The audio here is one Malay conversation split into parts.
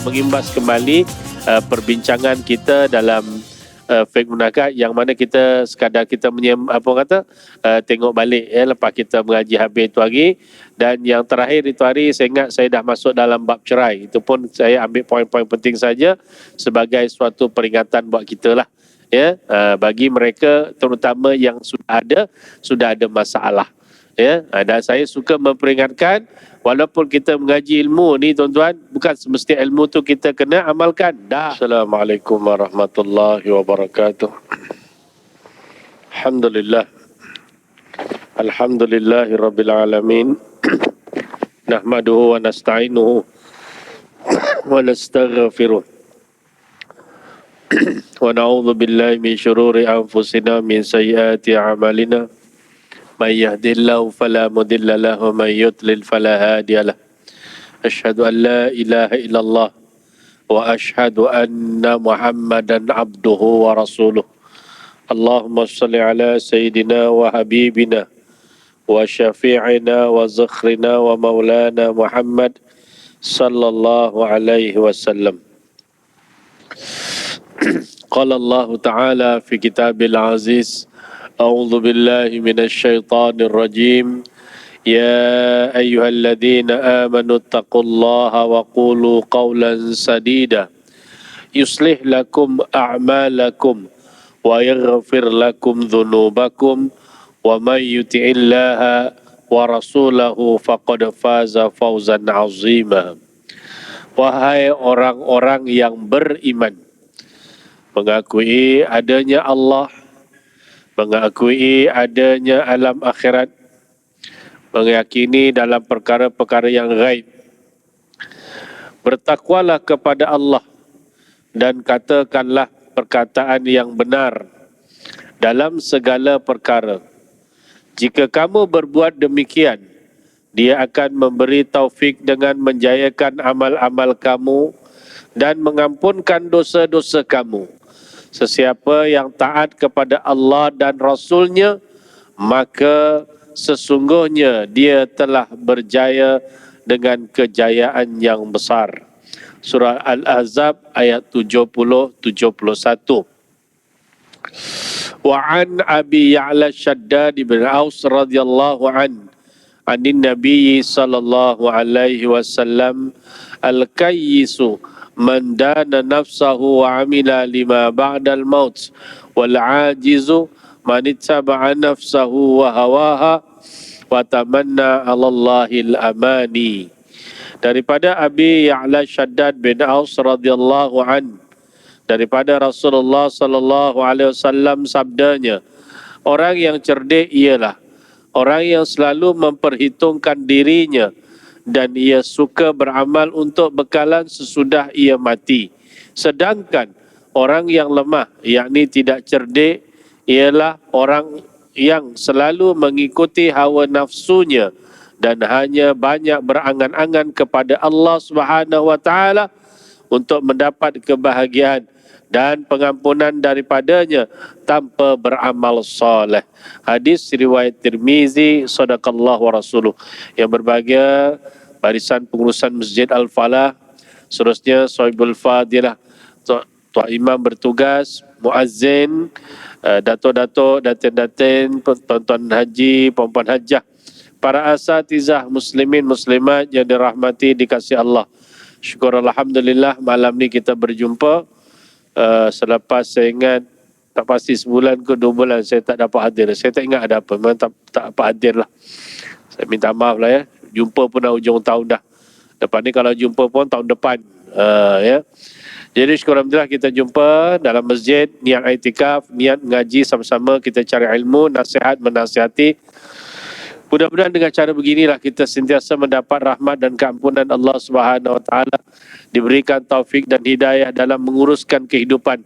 mengimbas kembali perbincangan kita dalam Fiqh Munakat, yang mana kita sekadar kita tengok balik lepas kita mengaji habis itu hari. Dan yang terakhir itu hari saya ingat saya dah masuk dalam bab cerai. Itu pun saya ambil poin-poin penting saja sebagai suatu peringatan buat kita lah, bagi mereka terutama yang sudah ada masalah. Dan saya suka memperingatkan, walaupun kita mengaji ilmu ni tuan-tuan, bukan semesti ilmu tu kita kena amalkan. Assalamualaikum warahmatullahi wabarakatuh. Alhamdulillah. Alhamdulillahirabbil alamin. Nahmaduhu wa nasta'inuhu wa nastaghfiruh. Wa na'udzu billahi min syururi anfusina min sayyiati a'malina. من يهد الله فلا مضل له ومن يضلل فلا هادي له أشهد أن لا إله إلا الله وأشهد أن محمدا عبده ورسوله اللهم صل على سيدنا وحبيبنا وشفيعنا وزخرنا ومولانا محمد صلى الله عليه وسلم قال الله تعالى في كتاب العزيز أعوذ بالله من الشيطان الرجيم يا أيها الذين آمنوا اتقوا الله وقولوا قولا سديدا يصلح لكم أعمالكم ويغفر لكم ذنوبكم ومن يطع الله ورسوله فقد فاز فوزا عظيما. Wahai orang-orang yang beriman, mengakui adanya Allah, mengakui adanya alam akhirat, meyakini dalam perkara-perkara yang gaib. Bertakwalah kepada Allah dan katakanlah perkataan yang benar dalam segala perkara. Jika kamu berbuat demikian, Dia akan memberi taufik dengan menjayakan amal-amal kamu dan mengampunkan dosa-dosa kamu. Sesiapa yang taat kepada Allah dan Rasul-Nya, maka sesungguhnya dia telah berjaya dengan kejayaan yang besar. Surah Al-Ahzab ayat 70-71. Wa an Abi Ya'la Shaddad bin Aus radhiyallahu anin Nabi sallallahu alaihi wasallam al-kayyisu man dana nafsahu wa amila lima ba'dal maut wal ajizu man ittaba'a nafsahu wa hawaha wa tamanna 'ala Allahil amani. Daripada Abi Ya'la Shaddad bin Aus radhiyallahu an, daripada Rasulullah sallallahu alaihi wasallam sabdanya, orang yang cerdik ialah orang yang selalu memperhitungkan dirinya dan ia suka beramal untuk bekalan sesudah ia mati. Sedangkan orang yang lemah, yakni tidak cerdik, ialah orang yang selalu mengikuti hawa nafsunya dan hanya banyak berangan-angan kepada Allah Subhanahu wa taala untuk mendapat kebahagiaan dan pengampunan daripadanya tanpa beramal soleh. Hadis riwayat Tirmizi, sadaqallahu wa rasuluh. Yang berbahagia barisan pengurusan Masjid Al-Falah, seterusnya Sohibul Fadilah, Tuan Imam bertugas, Muazzin, Dato-Dato, Datin-Datin, Tuan-Tuan Haji, Puan-Puan Hajah, para asatizah muslimin muslimat yang dirahmati dikasihi Allah. Syukur Alhamdulillah malam ni kita berjumpa. Selepas saya ingat tak pasti sebulan ke 2 bulan saya tak dapat hadir. Saya tak ingat ada apa, memang tak dapat hadir lah. Saya minta maaf lah ya. Jumpa pun dah hujung tahun dah. Lepas ni kalau jumpa pun tahun depan. Ya. Jadi syukur Alhamdulillah kita jumpa dalam masjid, niat iktikaf, niat mengaji sama-sama, kita cari ilmu, nasihat, menasihati. Mudah-mudahan dengan cara beginilah kita sentiasa mendapat rahmat dan keampunan Allah Subhanahu wa taala, diberikan taufik dan hidayah dalam menguruskan kehidupan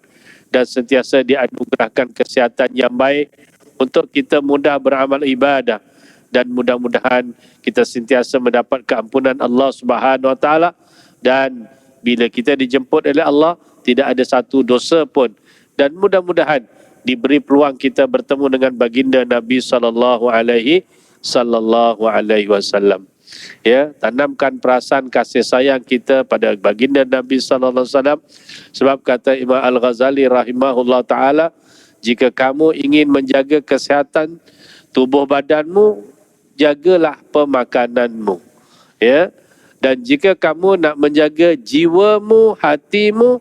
dan sentiasa dianugerahkan kesihatan yang baik untuk kita mudah beramal ibadah, dan mudah-mudahan kita sentiasa mendapat keampunan Allah Subhanahu wa taala, dan bila kita dijemput oleh Allah tidak ada satu dosa pun, dan mudah-mudahan diberi peluang kita bertemu dengan baginda Nabi sallallahu alaihi wasallam. Ya, tanamkan perasaan kasih sayang kita pada baginda Nabi sallallahu alaihi wasallam, sebab kata Imam Al-Ghazali rahimahullah taala, jika kamu ingin menjaga kesihatan tubuh badanmu, jagalah pemakananmu. Ya. Dan jika kamu nak menjaga jiwamu, hatimu,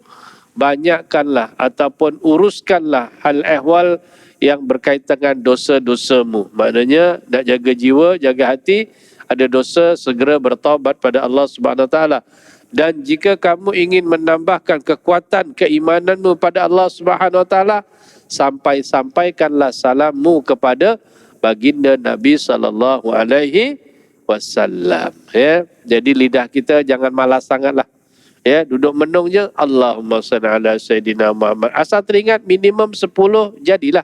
banyakkanlah ataupun uruskanlah hal ehwal yang berkaitan dengan dosa-dosamu. Maknanya nak jaga jiwa, jaga hati, ada dosa segera bertaubat pada Allah Subhanahu Wa Taala. Dan jika kamu ingin menambahkan kekuatan keimananmu pada Allah Subhanahu Wa Taala, sampaikanlah salammu kepada baginda Nabi sallallahu alaihi wasallam. Ya, jadi lidah kita jangan malas sangatlah. Ya, duduk menung je Allahumma salli ala sayyidina Muhammad. Asal teringat minimum 10 jadilah.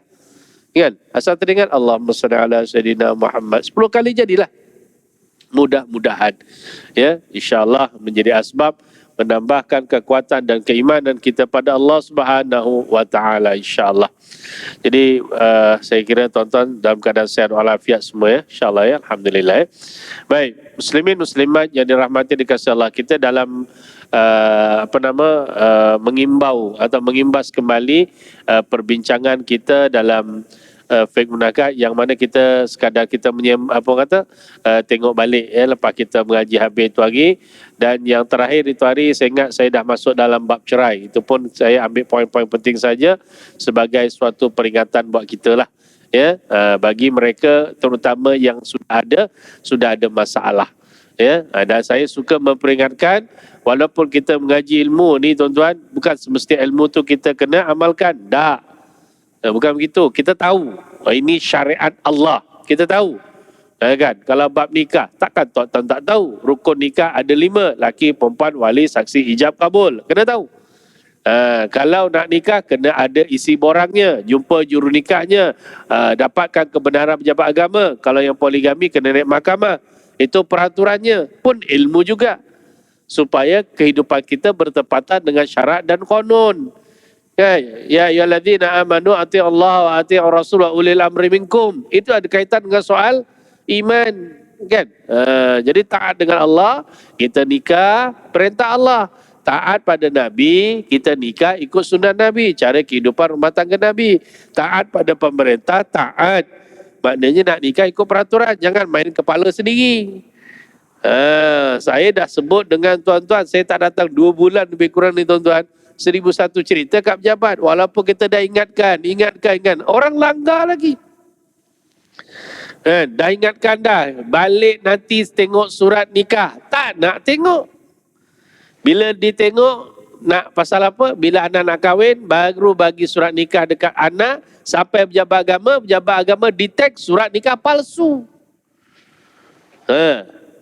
Kan? Asal teringat Allahumma salli ala sayyidina Muhammad 10 kali jadilah. Mudah-mudahan ya, insya-Allah menjadi asbab menambahkan kekuatan dan keimanan kita pada Allah Subhanahu wa taala, insya-Allah. Jadi saya kira tuan-tuan dalam keadaan sehat walafiat semua ya, insya-Allah ya, alhamdulillah ya. Baik, muslimin muslimat yang dirahmati dikasihi Allah, kita dalam mengimbau atau mengimbas kembali perbincangan kita dalam fiqh munakat, yang mana kita sekadar kita tengok balik ya lepas kita mengaji habis itu hari. Dan yang terakhir itu hari saya ingat saya dah masuk dalam bab cerai. Itu pun saya ambil poin-poin penting saja sebagai suatu peringatan buat kita lah ya, bagi mereka terutama yang sudah ada masalah ya. Dan saya suka memperingatkan, walaupun kita mengaji ilmu ni tuan-tuan, bukan semesti ilmu tu kita kena amalkan. Bukan begitu. Kita tahu ini syariat Allah, kita tahu kan. Kalau bab nikah, takkan tuan-tuan tak tahu rukun nikah ada 5, laki, perempuan, wali, saksi, ijab, kabul, kena tahu. Kalau nak nikah kena ada isi borangnya, jumpa juru nikahnya, dapatkan kebenaran pejabat agama. Kalau yang poligami kena naik mahkamah. Itu peraturannya, pun ilmu juga, supaya kehidupan kita bertepatan dengan syarat dan qanun. Ya ayyuhalladzina amanu atii'u Allah wa atii'ur rasul wa ulil amri minkum. Itu ada kaitan dengan soal iman kan. Jadi taat dengan Allah, kita nikah perintah Allah. Taat pada Nabi, kita nikah ikut sunnah Nabi, cara kehidupan rumah tangga Nabi. Taat pada pemerintah, taat. Maknanya nak nikah ikut peraturan, jangan main kepala sendiri. Saya dah sebut dengan tuan-tuan, saya tak datang 2 bulan lebih kurang ni tuan-tuan. 1001 cerita kat pejabat. Walaupun kita dah ingatkan, orang langgar lagi. Dah ingatkan dah, balik nanti tengok surat nikah. Tak nak tengok. Bila ditengok, nak pasal apa? Bila anak nak kahwin, baru bagi surat nikah dekat anak. Sampai pejabat agama detect surat nikah palsu.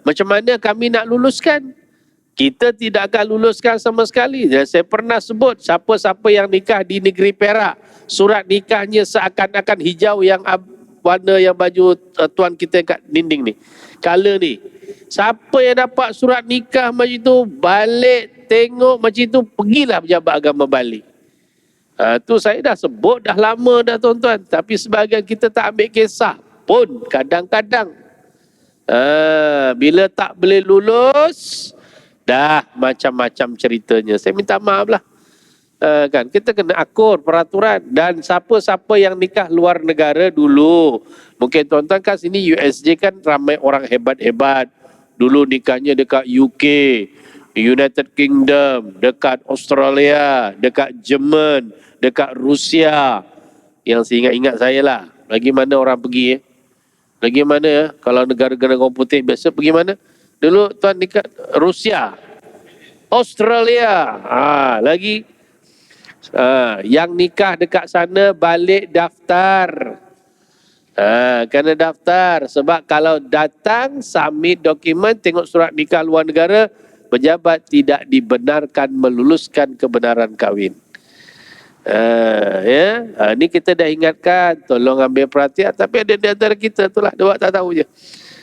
Macam mana kami nak luluskan? Kita tidak akan luluskan sama sekali. Dan saya pernah sebut, siapa-siapa yang nikah di negeri Perak, surat nikahnya seakan-akan hijau yang warna yang baju tuan kita kat dinding ni, color ni. Siapa yang dapat surat nikah macam itu, balik tengok macam itu, pergilah pejabat agama balik. Tu saya dah sebut dah lama dah tuan-tuan. Tapi sebahagian kita tak ambil kisah pun kadang-kadang. Bila tak boleh lulus, dah macam-macam ceritanya. Saya minta maaf lah. Kan kita kena akur peraturan. Dan siapa-siapa yang nikah luar negara dulu, mungkin tuan-tuan kan sini USJ kan ramai orang hebat-hebat. Dulu nikahnya dekat UK, United Kingdom, dekat Australia, dekat Jerman, dekat Rusia. Yang seingat-ingat saya lah. Lagi mana orang pergi Lagi mana ya? Kalau negara-negara orang putih biasa pergi mana? Dulu tuan nikah Rusia, Australia. Lagi yang nikah dekat sana balik daftar. Kena daftar. Sebab kalau datang submit dokumen, tengok surat nikah luar negara, pejabat tidak dibenarkan meluluskan kebenaran kahwin. Ni kita dah ingatkan, tolong ambil perhatian. Tapi ada di antara kita tu lah, dia buat tak tahu je.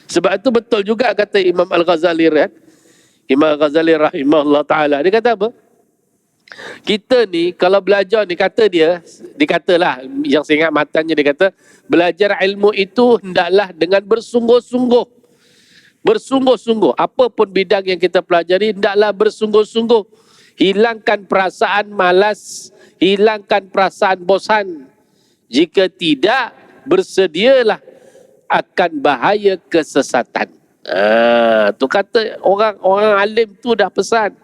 Sebab itu betul juga kata Imam Al-Ghazali kan? Imam Al-Ghazali rahimahullah ta'ala, dia kata apa? Kita ni kalau belajar ni, dikatalah yang saya ingat matanya, dia kata belajar ilmu itu hendaklah dengan bersungguh-sungguh. Bersungguh-sungguh, apapun bidang yang kita pelajari, hendaklah bersungguh-sungguh. Hilangkan perasaan malas, hilangkan perasaan bosan. Jika tidak, bersedialah akan bahaya kesesatan. Tu kata orang alim tu dah pesan.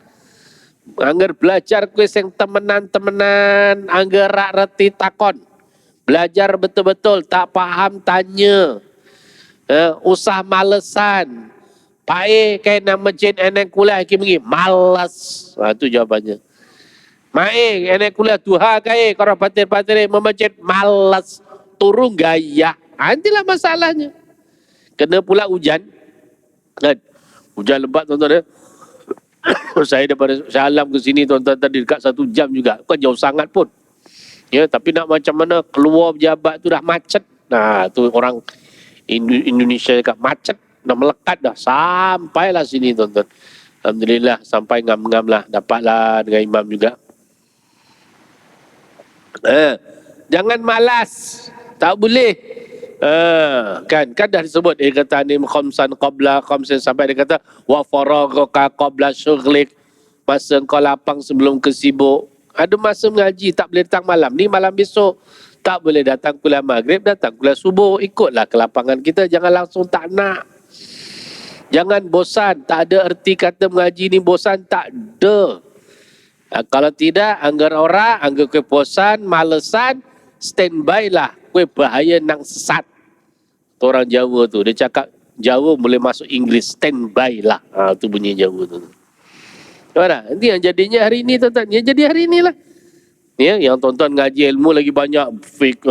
Angger belajar kuis yang temenan-temenan, angger rak reti takon. Belajar betul-betul, tak faham tanya. Usah malesan. Pae kayak nak masjid enek kuliah kimi malas. Itu jawabannya. Mae enek kuliah duha kae kalau patir-patir memajid malas, turun gaya. Itulah masalahnya. Kena pula hujan. Kan? Hujan lebat tuan-tuan. Saya daripada Shah Alam ke sini tuan-tuan tadi dekat 1 jam juga. Bukan jauh sangat pun. Ya, tapi nak macam mana keluar pejabat tu dah macet. Nah, tu orang Indonesia dekat macet, dah melekat dah sampailah sini tuan-tuan. Alhamdulillah sampai ngam-ngam lah, dapatlah dengan imam juga. Jangan malas, tak boleh. Kan dah disebut dia kata ni khamsan qabla khamsin, sampai dia kata wa faraghaka qabla syughlik, masa kau lapang sebelum kesibuk. Ada masa mengaji tak boleh datang malam ni, malam besok tak boleh datang kuliah maghrib, datang kuliah subuh. Ikutlah kelapangan kita, jangan langsung tak nak. Jangan bosan, tak ada erti kata mengaji ni bosan, tak ada. Kalau tidak, anggar orang, anggar kue bosan, malesan, standby lah. Kue bahaya nang sesat. Tu orang Jawa tu, dia cakap Jawa boleh masuk Inggeris, standby lah. Tu bunyi Jawa tu. Mana? Ini yang jadinya hari ini tuan-tuan. Yang jadi hari ini lah. Ya, yang tuan-tuan ngaji ilmu lagi banyak fake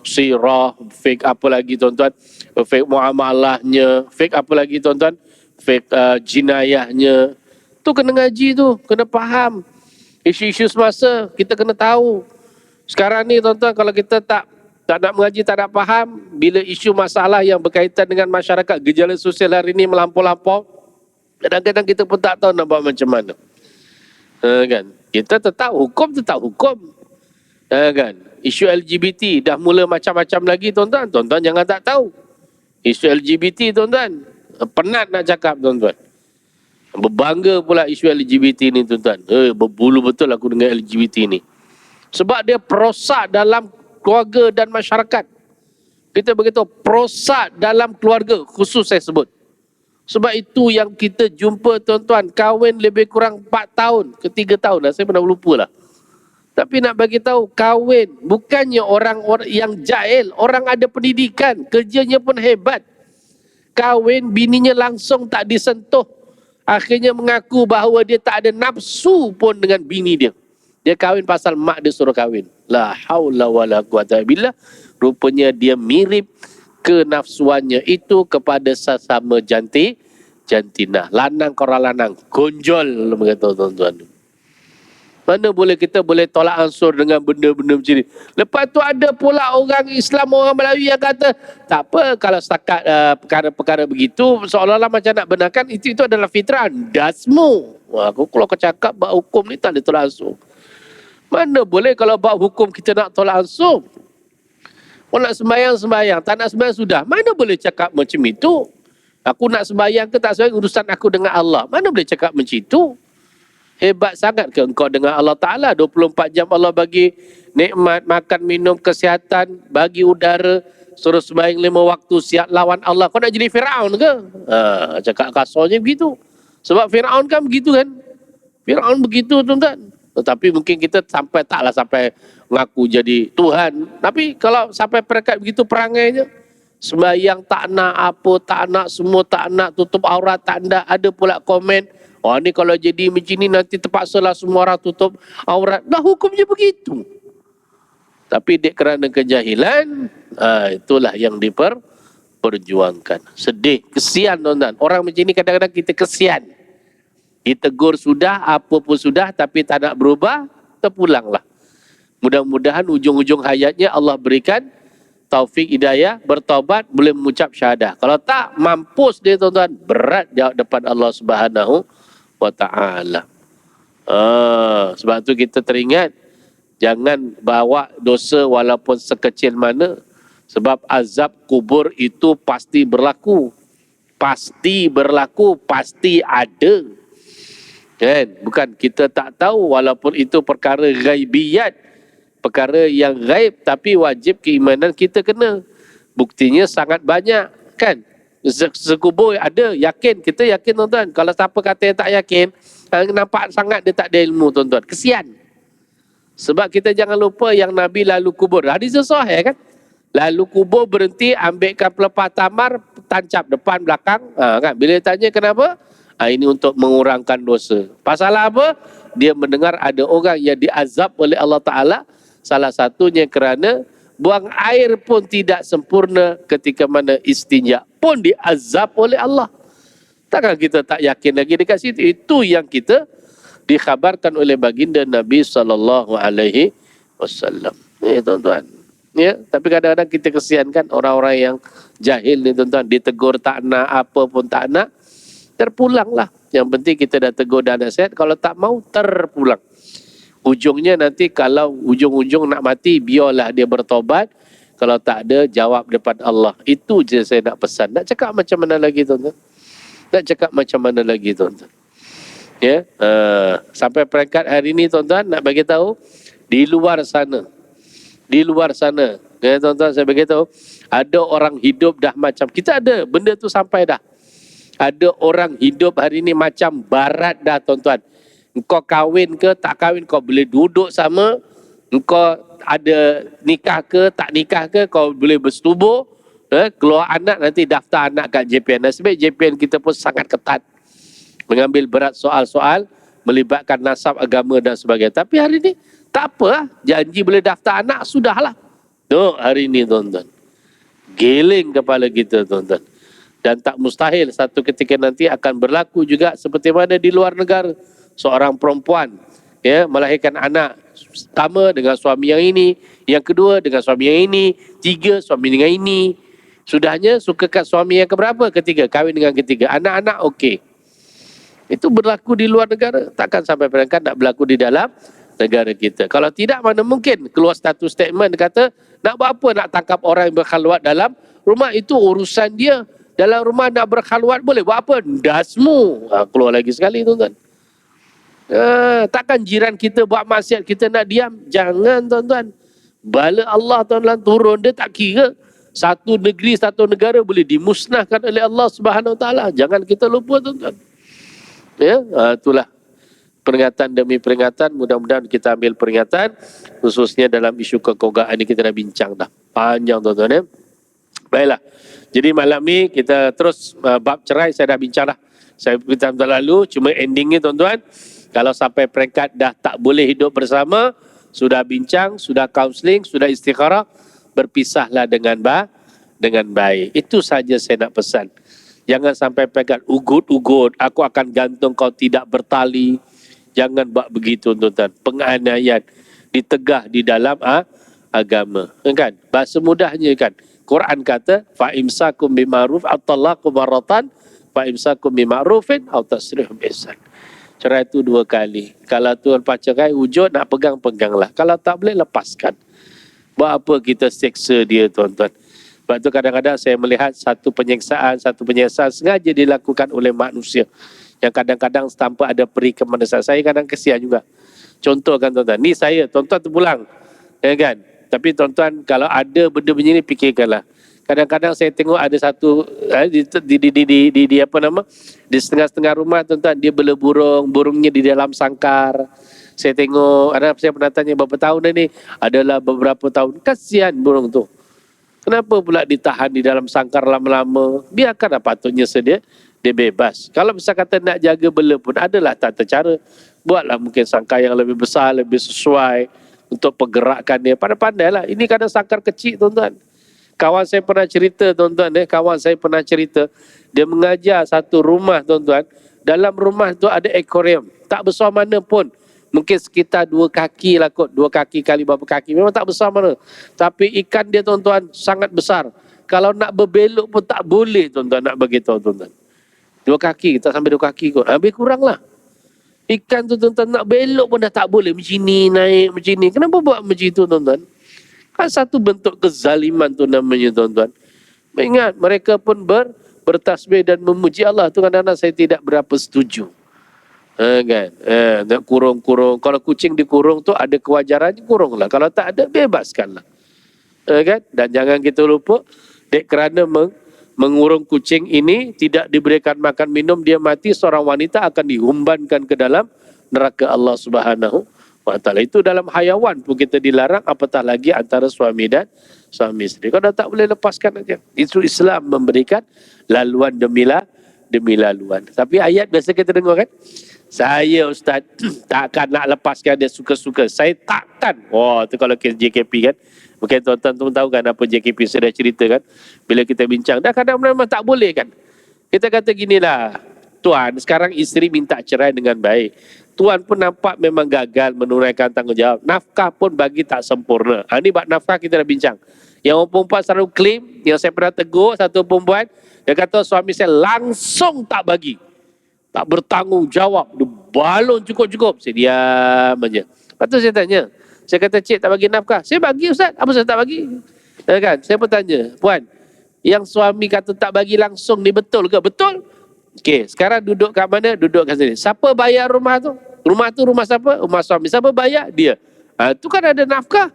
sirah, fake apa lagi tuan-tuan, fake muamalahnya, fake apa lagi tuan-tuan, fake jinayahnya. Tu kena ngaji tu, kena faham. Isu-isu semasa kita kena tahu. Sekarang ni tuan-tuan kalau kita tak nak mengaji, tak nak faham, bila isu masalah yang berkaitan dengan masyarakat, gejala sosial hari ini melampau-lampau, kadang-kadang kita pun tak tahu nak buat macam mana. Kan? Kita tetap hukum. Kan? Isu LGBT dah mula macam-macam lagi tuan-tuan. Tuan-tuan jangan tak tahu. Isu LGBT tuan-tuan. Penat nak cakap tuan-tuan. Berbangga pula isu LGBT ni tuan-tuan. Berbulu betul aku dengan LGBT ni. Sebab dia perosak dalam keluarga dan masyarakat. Kita begitu perosak dalam keluarga khusus saya sebut. Sebab itu yang kita jumpa tuan-tuan, kahwin lebih kurang 4 tahun ke 3 tahun lah, saya pernah lupa lah. Tapi nak bagi tahu, kahwin bukannya orang yang jahil, orang ada pendidikan, kerjanya pun hebat. Kahwin bininya langsung tak disentuh. Akhirnya mengaku bahawa dia tak ada nafsu pun dengan bini dia. Dia kahwin pasal mak dia suruh kahwin. La haula wala quwata billah. Rupanya dia mirip kenafsuannya itu kepada sesama jantina. Lanang korang lanang, gonjol begitu tuan-tuan. Mana boleh kita boleh tolak ansur dengan benda-benda macam ni. Lepas tu ada pula orang Islam, orang Melayu yang kata, tak apa kalau setakat perkara-perkara begitu, seolah-olah macam nak benarkan, itu adalah fitrah. Dasmu. Aku kalau kau cakap bab hukum ni tak boleh tolak ansur. Mana boleh kalau bab hukum kita nak tolak ansur? Kalau nak sembahyang, tak nak sembahyang sudah. Mana boleh cakap macam itu? Aku nak sembahyang ke tak sembahyang, urusan aku dengan Allah. Mana boleh cakap macam itu? Hebat sangat ke engkau dengan Allah Ta'ala? 24 jam Allah bagi nikmat, makan, minum, kesihatan, bagi udara, suruh sembahyang 5 waktu, siap lawan Allah. Kau nak jadi Firaun ke? Cakap kasarnya begitu. Sebab Firaun kan begitu kan? Firaun begitu tuan-tuan. Tetapi mungkin kita taklah sampai mengaku jadi Tuhan. Tapi kalau sampai peringkat begitu perangainya, sembahyang tak nak, apa tak nak, semua tak nak, tutup aurat tak nak. Ada pula komen, oh ni kalau jadi macam ni nanti terpaksalah semua orang tutup aurat. Dah hukumnya begitu. Tapi dek kerana kejahilan, itulah yang diperjuangkan. Sedih, kesian tuan-tuan. Orang macam ni kadang-kadang kita kesian. Ditegur sudah, apa pun sudah, tapi tak nak berubah, terpulanglah. Mudah-mudahan ujung-ujung hayatnya Allah berikan taufik hidayah, bertaubat, boleh mengucap syahadah. Kalau tak, mampus dia tuan-tuan, berat jawab depan Allah Subhanahu wa ta'ala. Sebab tu kita teringat, jangan bawa dosa walaupun sekecil mana, sebab azab kubur itu pasti berlaku. pasti berlaku, pasti ada. Kan? Bukan kita tak tahu, walaupun itu perkara ghaibiyat, perkara yang gaib, tapi wajib keimanan kita kena. Buktinya sangat banyak, kan? Sekubur ada, yakin, kita yakin tuan-tuan. Kalau siapa kata yang tak yakin, nampak sangat dia tak ada ilmu tuan-tuan. Kesian. Sebab kita jangan lupa yang Nabi lalu kubur. Hadis sahih kan? Lalu kubur, berhenti, ambilkan pelepah tamar, tancap depan belakang. Kan? Bila tanya kenapa? Ini untuk mengurangkan dosa. Pasal apa? Dia mendengar ada orang yang diazab oleh Allah Ta'ala. Salah satunya kerana buang air pun tidak sempurna, ketika mana istinja pun diazab oleh Allah. Takkan kita tak yakin lagi dekat situ? Itu yang kita dikhabarkan oleh baginda Nabi SAW. Ya tuan-tuan. Ya, tapi kadang-kadang kita kesiankan orang-orang yang jahil ni tuan-tuan, ditegur tak nak, apa pun tak nak, terpulanglah. Yang penting kita dah tegur dan nasihat, kalau tak mau terpulang. Ujungnya nanti kalau ujung-ujung nak mati, biarlah dia bertobat. Kalau tak ada, jawab depan Allah. Itu je saya nak pesan. Nak cakap macam mana lagi tuan-tuan? Nak cakap macam mana lagi tuan-tuan? Ya, sampai peringkat hari ini tuan-tuan, nak bagi tahu, di luar sana, ya tuan-tuan, saya bagi tahu, ada orang hidup dah macam, kita ada, benda tu sampai dah. Ada orang hidup hari ini macam barat dah tuan-tuan. Engkau kahwin ke tak kahwin, kau boleh duduk sama. Engkau ada nikah ke tak nikah ke, kau boleh bersetubuh. Keluar anak, nanti daftar anak kat JPN. Nasib JPN kita pun sangat ketat, mengambil berat soal-soal melibatkan nasab, agama dan sebagainya. Tapi hari ini tak apa, janji boleh daftar anak, sudahlah. Tuh hari ini tuan-tuan, geling kepala kita tuan-tuan. Dan tak mustahil satu ketika nanti akan berlaku juga seperti mana di luar negara. Seorang perempuan ya melahirkan anak pertama dengan suami yang ini, yang kedua dengan suami yang ini, tiga suami dengan ini. Sudahnya suka kat suami yang keberapa? Ketiga, kahwin dengan ketiga. Anak-anak okey. Itu berlaku di luar negara, takkan sampai peringkat nak berlaku di dalam negara kita. Kalau tidak, mana mungkin keluar satu statement kata nak buat apa, nak tangkap orang yang berkhalwat dalam rumah, itu urusan dia. Dalam rumah nak berkhalwat boleh, buat apa? Dasmu. Keluar lagi sekali tuan-tuan. Takkan jiran kita buat maksiat kita nak diam? Jangan tuan-tuan. Bala Allah tuan-tuan turun, dia tak kira. Satu negeri, satu negara boleh dimusnahkan oleh Allah Subhanahu Wa Taala. Jangan kita lupa tuan-tuan. Ya, itulah peringatan demi peringatan. Mudah-mudahan kita ambil peringatan, khususnya dalam isu kekogaan ini. Kita dah bincang dah panjang tuan-tuan ya. Baiklah, jadi malam ni kita terus bab cerai saya dah bincang dah. Saya beritahu lalu, cuma endingnya tuan-tuan, kalau sampai peringkat dah tak boleh hidup bersama, sudah bincang, sudah kaunseling, sudah istikharah, berpisahlah dengan baik. Itu saja saya nak pesan. Jangan sampai pegat ugut-ugut, aku akan gantung kau tidak bertali. Jangan buat begitu tuan-tuan. Penganiayaan ditegah di dalam agama. Kan? Bahasa mudahnya kan. Quran kata fa imsakum bima'ruf aw talaqu marratan fa imsakum bima'rufin aw tasrihum ihsan. Cerai itu 2 kali. Kalau tu lepas cerai wujud nak pegang-peganglah. Kalau tak boleh lepaskan. Buat apa kita seksa dia tuan-tuan? Sebab tu kadang-kadang saya melihat satu penyiksaan sengaja dilakukan oleh manusia. Yang kadang-kadang tanpa ada peri kemanusiaan. Saya kadang kesian juga. Contoh kan tuan-tuan. Ni saya, tuan-tuan terpulang. Ya kan? Tapi tuan-tuan kalau ada benda begini fikirkanlah. Kadang-kadang saya tengok ada satu di apa nama? Di setengah-setengah rumah tuan-tuan dia bela burung, burungnya di dalam sangkar. Saya tengok, saya pernah tanya berapa tahun ni? Adalah beberapa tahun. Kasihan burung tu. Kenapa pula ditahan di dalam sangkar lama-lama? Biarkanlah patutnya sedia, dia bebas. Kalau bisa kata nak jaga bela pun adalah tata cara. Buatlah mungkin sangkar yang lebih besar, lebih sesuai untuk pergerakan dia. Pandai-pandailah. Ini kadang sangkar kecil tuan-tuan. Kawan saya pernah cerita, dia mengajar satu rumah tuan-tuan. Dalam rumah tu ada akuarium. Tak besar mana pun. Mungkin sekitar 2 kaki lah kot. 2 kaki kali berapa kaki. Memang tak besar mana. Tapi ikan dia tuan-tuan sangat besar. Kalau nak berbelok pun tak boleh tuan-tuan nak beritahu tuan-tuan. 2 kaki, tak sampai 2 kaki kot. Lebih kurang lah. Ikan tu tuan-tuan nak belok pun dah tak boleh. Macam ni naik, macam ni. Kenapa buat macam itu tuan-tuan? Kan satu bentuk kezaliman tu namanya tuan-tuan. Ingat mereka pun bertasbih dan memuji Allah tu kadang-kadang saya tidak berapa setuju. Kan? Nak kurung-kurung. Kalau kucing dikurung tu ada kewajarannya, kurunglah. Kalau tak ada, bebaskanlah. Kan? Dan jangan kita lupa, dek kerana mengurung kucing ini tidak diberikan makan minum, dia mati, seorang wanita akan dihumbankan ke dalam neraka Allah Subhanahu wa taala. Itu dalam hayawan pun kita dilarang, apatah lagi antara suami dan suami isteri. Kalau tak boleh, lepaskan aja. Itu Islam memberikan laluan demi laluan. Tapi ayat biasa kita dengar kan, saya Ustaz takkan nak lepaskan dia suka-suka. Saya takkan. Wah, tu kalau kes JKP kan. Mungkin tuan-tuan tahu kan apa JKP, saya dah cerita kan. Bila kita bincang, dah kadang memang tak boleh kan. Kita kata ginilah, Tuan, sekarang isteri minta cerai dengan baik. Tuan pun nampak memang gagal menunaikan tanggungjawab. Nafkah pun bagi tak sempurna. Ini bab nafkah kita dah bincang. Yang orang perempuan selalu klaim, yang saya pernah tegur satu perempuan, dia kata suami saya langsung tak bagi. Tak bertanggungjawab. Dia balon cukup-cukup. Saya diam aja. Lepas tu saya tanya. Saya kata, cik tak bagi nafkah. Saya bagi Ustaz. Apa saya tak bagi? Kan? Saya pun tanya, Puan, yang suami kata tak bagi langsung ni betul ke? Betul. Okey, sekarang duduk kat mana? Duduk kat sini. Siapa bayar rumah tu? Rumah tu rumah siapa? Rumah suami. Siapa bayar? Dia. Tu kan ada nafkah.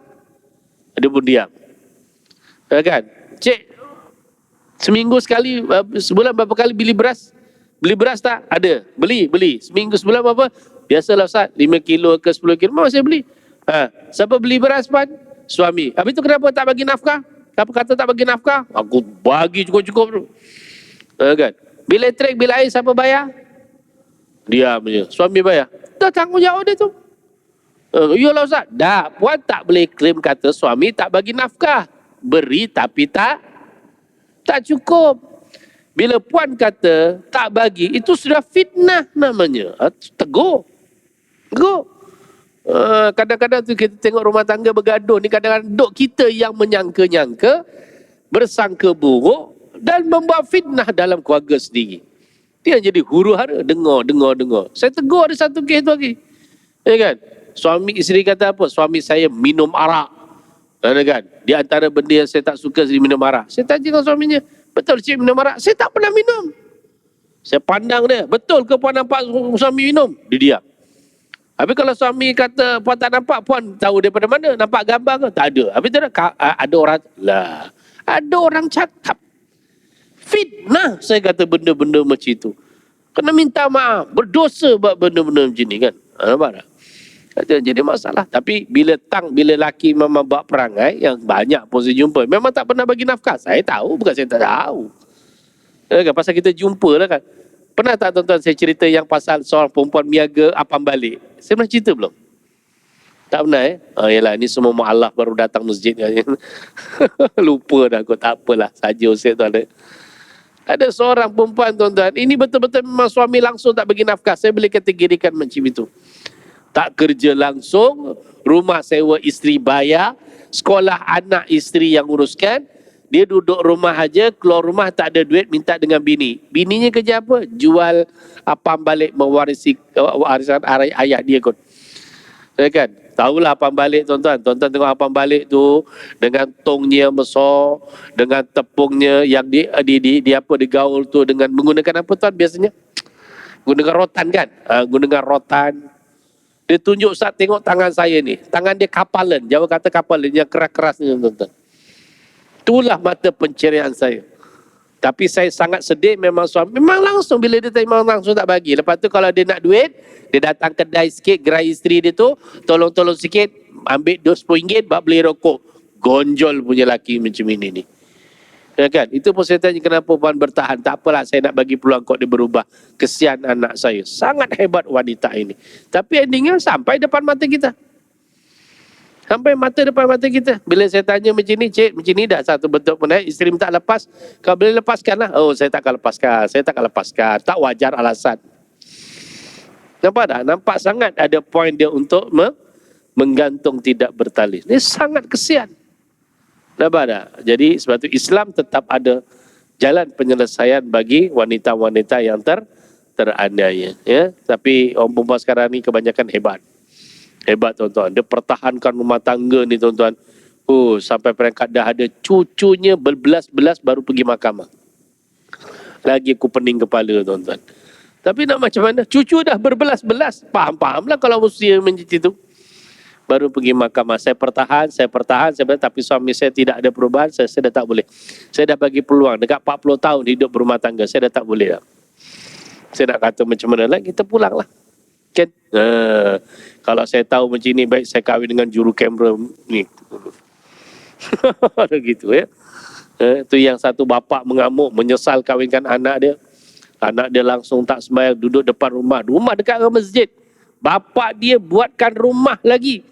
Dia pun diam. Kan? Cik, seminggu sekali, sebulan berapa kali beli beras? Beli beras tak? Ada. Beli. Seminggu sebulan berapa? Biasalah Ustaz, 5 kilo ke 10 kilo. Memang saya beli. Siapa beli beras, Puan? Suami. Habis tu kenapa tak bagi nafkah? Siapa kata tak bagi nafkah? Aku bagi cukup-cukup tu. Kan? Bil elektrik, bil air, siapa bayar? Diam je. Suami bayar. Dah tanggungjawab dia tu. Iyalah Ustaz. Dah, Puan tak boleh klaim kata suami tak bagi nafkah. Beri tapi tak cukup. Bila Puan kata tak bagi, itu sudah fitnah namanya. Tegur. Kadang-kadang tu kita tengok rumah tangga bergaduh ni, kadang-kadang duk kita yang menyangka-nyangka, bersangka buruk dan membuat fitnah dalam keluarga sendiri. Dia jadi huru-hara, dengar. Saya tegur ada satu kes tu lagi. Ya kan? Suami isteri kata apa? Suami saya minum arak. Kan? Di antara benda yang saya tak suka minum arak. Saya tanya dengan suaminya, betul cik minum arak? Saya tak pernah minum. Saya pandang dia, betul ke Puan nampak suami minum? Dia diam. Habis kalau suami kata Puan tak nampak, Puan tahu daripada mana? Nampak gambar ke? Tak ada. Habis tu ada orang, ada orang cakap. Fitnah saya kata benda-benda macam itu. Kena minta maaf, berdosa buat benda-benda macam ni kan. Nampak tak? Kata jadi masalah. Tapi bila laki memang buat perangai yang banyak pun saya jumpa, memang tak pernah bagi nafkah. Saya tahu, bukan saya tak tahu. Kan? Pasal kita jumpa lah kan. Pernah tak tuan-tuan saya cerita yang pasal seorang perempuan miaga apam balik? Saya pernah cerita belum? Tak pernah yalah, ni semua mu'alaf baru datang masjid kan. Lupa dah aku, tak apalah. Saja Ustaz tu ada. Ada seorang perempuan tuan-tuan, ini betul-betul memang suami langsung tak bagi nafkah. Saya boleh kategorikan macam itu. Tak kerja langsung, rumah sewa isteri bayar, sekolah anak isteri yang uruskan, dia duduk rumah aja, keluar rumah tak ada duit, minta dengan bini. Bininya kerja apa? Jual apam balik, mewarisi warisan ayah dia kot. Ya kan? Tahulah apam balik tuan-tuan. Tuan-tuan tengok apam balik tu dengan tongnya yang besar, dengan tepungnya yang digaul tu dengan menggunakan apa tuan biasanya? Gunakan rotan kan? Gunakan rotan. Dia tunjuk Ustaz, tengok tangan saya ni. Tangan dia kapalan. Jawa kata kapalan yang keras-keras ni tuan-tuan. Itulah mata penceriaan saya. Tapi saya sangat sedih memang suami. Memang langsung bila dia memang langsung tak bagi. Lepas tu kalau dia nak duit, dia datang kedai sikit, gerai isteri dia tu, tolong-tolong sikit, ambil RM10, buat beli rokok. Gonjol punya laki macam ini ni. Ya kan? Itu pun saya tanya kenapa Puan bertahan. Tak apalah, saya nak bagi peluang kok dia berubah. Kesian anak saya. Sangat hebat wanita ini. Tapi endingnya sampai depan mata kita. Sampai depan mata kita. Bila saya tanya macam ni, cik, macam ni dah satu bentuk pun. Isteri minta lepas. Kau boleh lepaskan lah. Oh, saya takkan lepaskan. Tak wajar alasan. Nampak tak? Nampak sangat ada poin dia untuk menggantung tidak bertali. Ini sangat kesian. Nampak tak? Jadi sebab itu Islam tetap ada jalan penyelesaian bagi wanita-wanita yang teraniaya. Ya? Tapi orang perempuan sekarang ni kebanyakan hebat. Hebat tuan-tuan. Dia pertahankan rumah tangga ni tuan-tuan. Sampai peringkat dah ada cucunya berbelas-belas baru pergi mahkamah. Lagi aku pening kepala, tuan-tuan. Tapi nak macam mana? Cucu dah berbelas-belas. Faham-faham lah kalau usia macam itu. Baru pergi mahkamah. Saya pertahan, tapi suami saya tidak ada perubahan, saya dah tak boleh. Saya dah bagi peluang, dekat 40 tahun hidup berumah tangga, saya dah tak boleh lah. Saya nak kata macam mana lah, kita pulang lah. Kan? Kalau saya tahu macam ni, baik saya kahwin dengan juru kamera ni. Gitu ya. Itu yang satu bapa mengamuk, menyesal kahwinkan anak dia. Anak dia langsung tak sembahyang, duduk depan rumah. Rumah dekat dengan masjid. Bapak dia buatkan rumah lagi.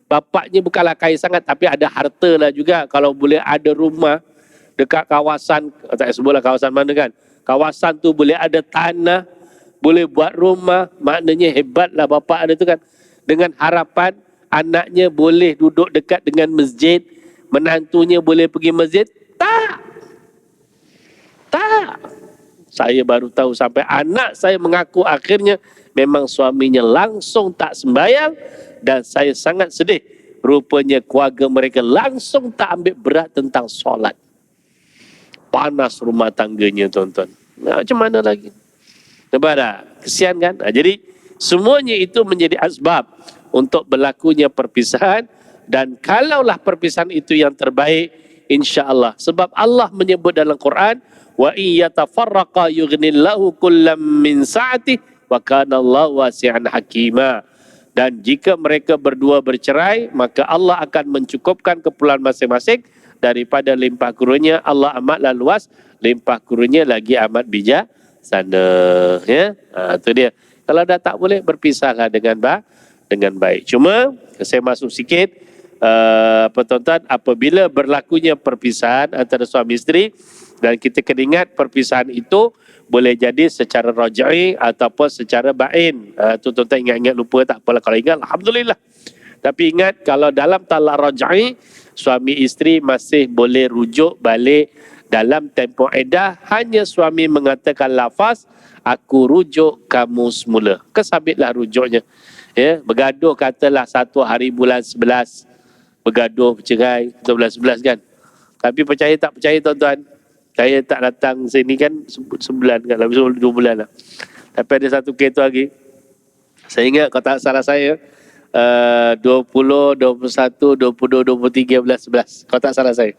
Bapaknya bukanlah kaya sangat, tapi ada harta lah juga. Kalau boleh ada rumah dekat kawasan, tak sebutlah kawasan mana kan. Kawasan tu boleh ada tanah, boleh buat rumah, maknanya hebatlah bapak ada tu kan. Dengan harapan anaknya boleh duduk dekat dengan masjid, menantunya boleh pergi masjid. Tak. Saya baru tahu sampai anak saya mengaku akhirnya memang suaminya langsung tak sembahyang, dan saya sangat sedih. Rupanya keluarga mereka langsung tak ambil berat tentang solat. Panas rumah tangganya, tuan-tuan. Macam mana lagi? Nampak tak? Kesian kan? Jadi semuanya itu menjadi asbab untuk berlakunya perpisahan. Dan kalaulah perpisahan itu yang terbaik, insya-Allah. Sebab Allah menyebut dalam Quran, wa iyatafarraqa yughnillahu kullam min sa'atihi wa kana Allahu wasi'an hakima. Dan jika mereka berdua bercerai, maka Allah akan mencukupkan keperluan masing-masing daripada limpah kurnia. Allah amatlah luas, limpah kurnia lagi amat bijaksana. Ya, itu dia. Kalau dah tak boleh, berpisahlah dengan baik. Cuma saya masuk sikit, tuan-tuan, apabila berlakunya perpisahan antara suami isteri, dan kita kena ingat perpisahan itu boleh jadi secara raj'i ataupun secara ba'in. Tu tuan-tuan ingat-ingat, lupa tak apalah, kalau ingat alhamdulillah. Tapi ingat, kalau dalam talak raj'i, suami isteri masih boleh rujuk balik dalam tempoh iddah. Hanya suami mengatakan lafaz, aku rujuk kamu semula. Kesabitlah rujuknya. Ya, bergaduh katalah 1 hari bulan 11. Bergaduh, bercerai 11 kan. Tapi percaya tak percaya, tuan-tuan, saya tak datang sini kan sebulan kan, lebih 2 bulan lah. Tapi ada satu kes tu lagi. Saya ingat, kalau tak salah saya, 20, 21, 22, 23, 11. Kalau tak salah saya.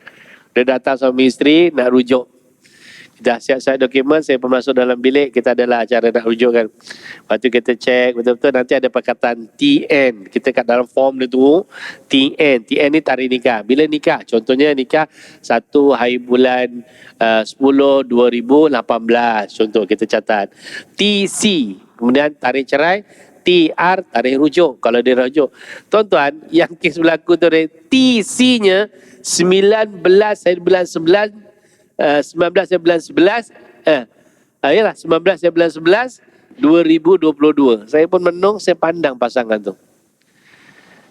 Dia datang suami isteri nak rujuk. Dah siap-siap dokumen, saya pun masuk dalam bilik, kita adalah acara nak rujuk kan. Lepas tu kita cek betul-betul, nanti ada perkataan TN. Kita kat dalam form dia tu, TN. TN ni tarikh nikah. Bila nikah? Contohnya nikah 1 hari bulan 10 2018. Contoh kita catat. TC, kemudian tarikh cerai. TR, tarikh rujuk. Kalau dia rujuk. Tuan-tuan, yang kes berlaku tu TC-nya 19 hari bulan 9, 19 bulan 11, yalah 19 bulan 11 2022. Saya pun menung, saya pandang pasangan tu.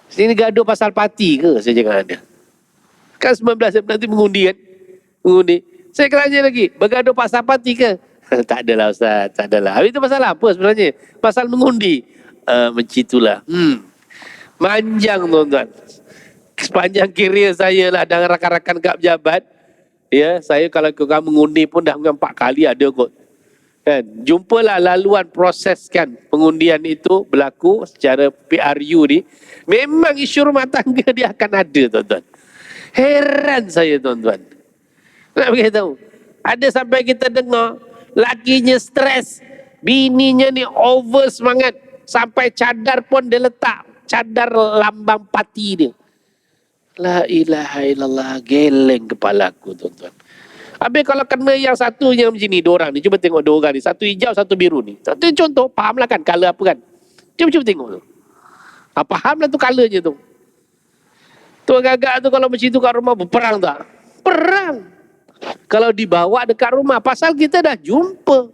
Sini gaduh pasal parti ke? Saya cakap ada. Kan 19 nanti mengundi kan? Mengundi. Saya tanya lagi, bergaduh pasal parti ke? Tak adalah Ustaz, tak adalah. Habis itu pasal apa sebenarnya? Pasal mengundi. Macam itulah. Manjang, tuan-tuan. Sepanjang karier saya lah dan rakan-rakan kat pejabat, ya, saya kalau kamu mengundi pun dah 4 kali ada kot. Kan? Jumpalah laluan proses kan pengundian itu berlaku secara PRU ni. Memang isu rumah tangga dia akan ada, tuan-tuan. Heran saya, tuan-tuan. Nak beritahu, ada sampai kita dengar lakinya stres, bininya ni over semangat, sampai cadar pun dia letak, cadar lambang parti dia. La ilaha illallah, geleng kepalaku, tuan-tuan. Habis kalau kena yang satunya macam ni, 2 orang ni, cuba tengok 2 orang ni, satu hijau, satu biru ni. Satu contoh, fahamlah kan, color apa kan. Cuba tengok tu. Fahamlah tu colornya tu. Tu agak-agak tu kalau macam tu kat rumah berperang tak? Perang. Kalau dibawa dekat rumah, pasal kita dah jumpa.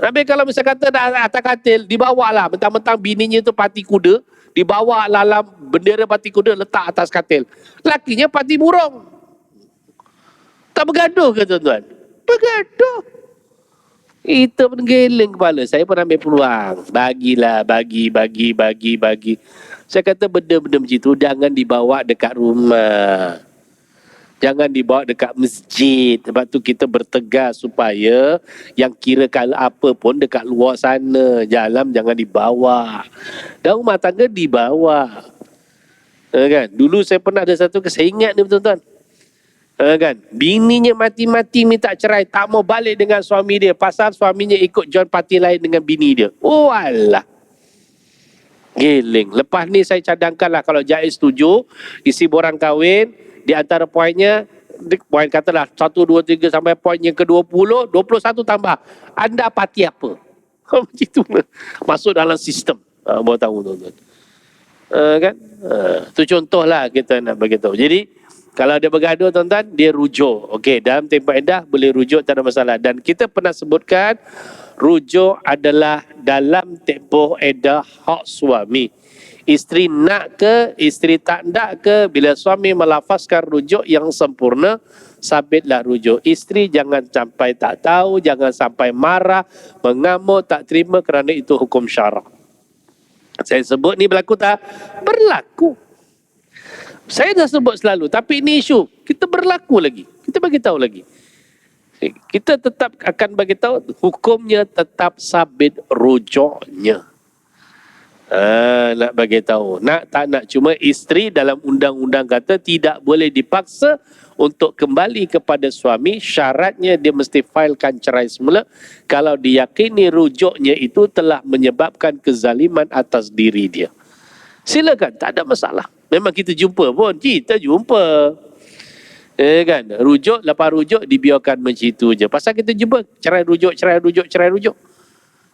Habis kalau misalnya kata dah atas katil, dibawa lah, mentang-mentang bininya tu parti kuda, dibawa dalam bendera parti kuda, letak atas katil. Lakinya parti burung. Tak bergaduh ke, tuan-tuan? Bergaduh. Itu pun geleng kepala. Saya pun ambil peluang. Bagilah, bagi. Saya kata benda-benda macam itu jangan dibawa dekat rumah. Jangan dibawa dekat masjid. Sebab tu kita bertegas supaya yang kira kalau apa pun dekat luar sana. Dalam jangan dibawa. Dan rumah tangga dibawa. Kan? Dulu saya pernah ada satu, saya ingat ni betul-betul. Kan? Bininya mati-mati minta cerai. Tak mau balik dengan suami dia. Pasal suaminya ikut join parti lain dengan bini dia. Oh alah. Giling. Lepas ni saya cadangkanlah kalau Jaiz setuju, isi borang kahwin, di antara poinnya, poin katalah 1, 2, 3 sampai poin yang ke-20, 21 tambah. Anda parti apa? Macam itu. Masuk dalam sistem. Baru tahu tuan-tuan. Kan? Itu contohlah kita nak beritahu. Jadi, kalau dia bergaduh tuan-tuan, dia rujuk. Okey, dalam tempoh iddah boleh rujuk, tak ada masalah. Dan kita pernah sebutkan, rujuk adalah dalam tempoh iddah hak suami. Isteri nak ke, isteri tak nak ke, bila suami melafazkan rujuk yang sempurna, sabitlah rujuk. Isteri jangan sampai tak tahu, jangan sampai marah, mengamuk, tak terima kerana itu hukum syarak. Saya sebut ni berlaku tak? Berlaku. Saya dah sebut selalu, tapi ini isu. Kita berlaku lagi. Kita bagi tahu lagi. Kita tetap akan bagi tahu hukumnya tetap sabit rujuknya. Nak bagi tahu. Nak tak nak, cuma isteri dalam undang-undang kata tidak boleh dipaksa untuk kembali kepada suami. Syaratnya dia mesti filekan cerai semula kalau diyakini rujuknya itu telah menyebabkan kezaliman atas diri dia. Silakan, tak ada masalah. Memang kita jumpa pun, kita jumpa. Kan, rujuk, lepas rujuk dibiarkan macam itu je. Pasal kita jumpa cerai rujuk, cerai rujuk, cerai rujuk.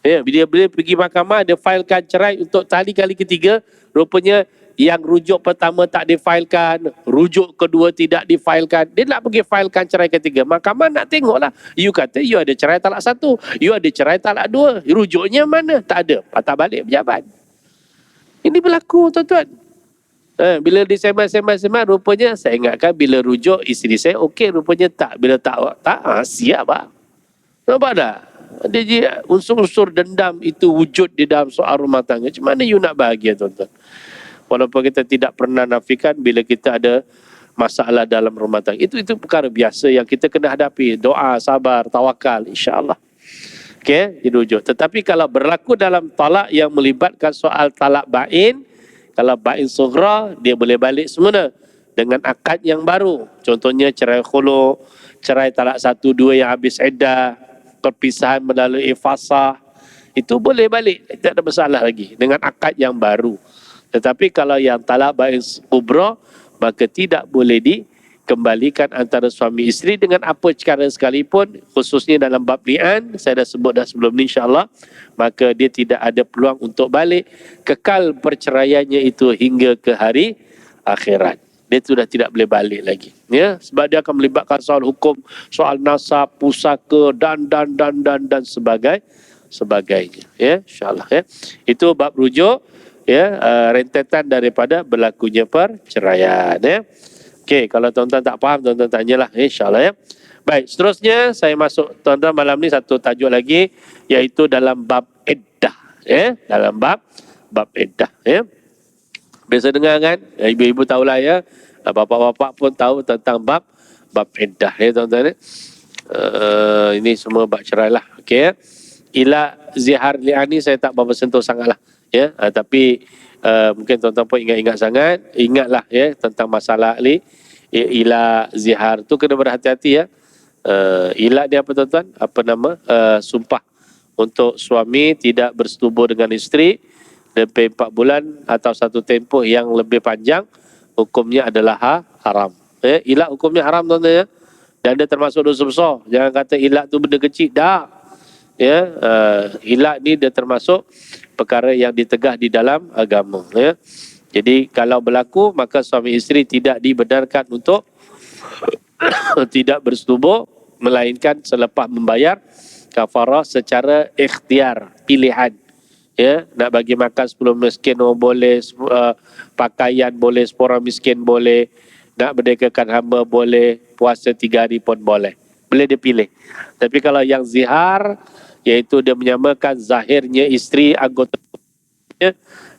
Bila pergi mahkamah, dia filekan cerai untuk kali ketiga, rupanya yang rujuk pertama tak difilekan, rujuk kedua tidak difilekan, dia nak pergi filekan cerai ketiga. Mahkamah nak tengoklah. You kata you ada cerai talak 1, you ada cerai talak 2, rujuknya mana? Tak ada, patah balik pejabat. Ini berlaku tuan-tuan. Bila disembang-sembang, rupanya saya ingatkan bila rujuk isteri saya okey, rupanya tak. Bila tak siap lah. Nampak tak? Dia unsur-unsur dendam itu wujud di dalam soal rumah tangga. Macam mana you nak bahagia tuan-tuan? Walaupun kita tidak pernah nafikan bila kita ada masalah dalam rumah tangga. Itu perkara biasa yang kita kena hadapi. Doa, sabar, tawakal, insya-Allah. Okey, dirujuk. Tetapi kalau berlaku dalam talak yang melibatkan soal talak bain, kalau bain sughra, dia boleh balik semula dengan akad yang baru. Contohnya cerai khulu, cerai talak 1, 2 yang habis iddah, perpisahan melalui fasah, itu boleh balik, tak ada masalah lagi dengan akad yang baru. Tetapi kalau yang talak bain kubra, maka tidak boleh dikembalikan antara suami isteri dengan apa cara sekalipun, khususnya dalam bab li'an, saya dah sebut dah sebelum ni insya-Allah, maka dia tidak ada peluang untuk balik, kekal perceraiannya itu hingga ke hari akhirat. Dia sudah tidak boleh balik lagi. Ya, sebab dia akan melibatkan soal hukum, soal nasab, pusaka dan sebagainya. Ya, insya-Allah ya. Itu bab rujuk, ya, rentetan daripada berlakunya perceraian ya. Okey, kalau tuan-tuan tak faham, tuan-tuan tanyalah, insya-Allah ya. Baik, seterusnya saya masuk tuan-tuan malam ni satu tajuk lagi, iaitu dalam bab iddah ya, dalam bab iddah ya. Biasa dengar kan, ibu-ibu tahulah ya, bapa-bapa pun tahu tentang bab iddah ya tuan-tuan ya. Ini semua bab cerai lah. Okey ya. Ila zihar li'ani saya tak berapa sentuh sangatlah ya, tapi mungkin tuan-tuan pun ingat-ingat sangat, ingatlah ya tentang masalah ni. Ila zihar tu kena berhati-hati ya. Ila dia apa tuan-tuan? Apa nama? Sumpah untuk suami tidak bersetubuh dengan isteri lebih 4 bulan atau satu tempoh yang lebih panjang, hukumnya adalah haram. Ila hukumnya haram tuan-tuan ya. Dan dia termasuk dosa besar. Jangan kata ila tu benda kecil. Dah. Ya, ila ni dia termasuk perkara yang ditegah di dalam agama ya. Jadi kalau berlaku, maka suami isteri tidak dibenarkan untuk tidak bersetubuh, melainkan selepas membayar kafarah secara ikhtiar, pilihan. Ya, nak bagi makan 10 miskin boleh, pakaian boleh, seorang miskin boleh, nak merdekakan hamba boleh, puasa 3 hari pun boleh. Boleh dia pilih. Tapi kalau yang zihar, iaitu dia menyamakan zahirnya isteri anggota